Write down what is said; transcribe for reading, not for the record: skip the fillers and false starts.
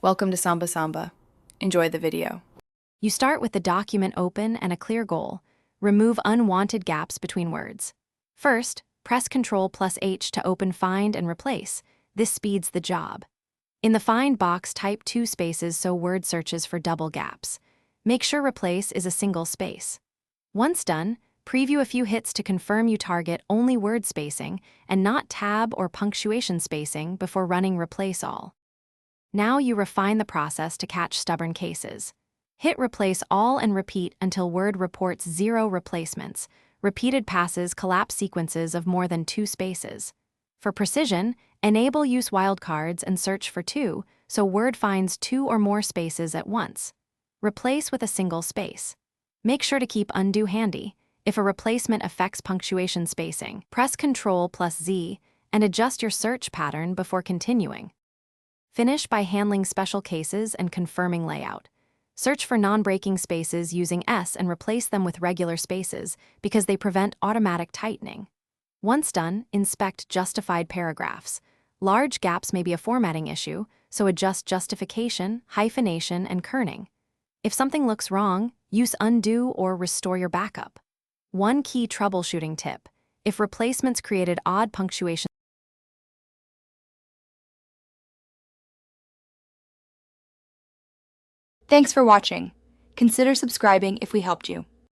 Welcome to Samba Samba. Enjoy the video. You start with the document open and a clear goal. Remove unwanted gaps between words. First, press Ctrl+H to open Find and Replace. This speeds the job. In the Find box, type 2 spaces so word searches for double gaps. Make sure Replace is a single space. Once done, preview a few hits to confirm you target only word spacing and not tab or punctuation spacing before running Replace All. Now you refine the process to catch stubborn cases. Hit Replace All and repeat until Word reports 0 replacements. Repeated passes collapse sequences of more than 2 spaces. For precision, enable use wildcards and search for 2, so Word finds 2 or more spaces at once. Replace with a single space. Make sure to keep undo handy. If a replacement affects punctuation spacing, press Ctrl+Z and adjust your search pattern before continuing. Finish by handling special cases and confirming layout. Search for non-breaking spaces using S and replace them with regular spaces because they prevent automatic tightening. Once done, inspect justified paragraphs. Large gaps may be a formatting issue, so adjust justification, hyphenation, and kerning. If something looks wrong, use undo or restore your backup. One key troubleshooting tip: if replacements created odd punctuation. Thanks for watching. Consider subscribing if we helped you.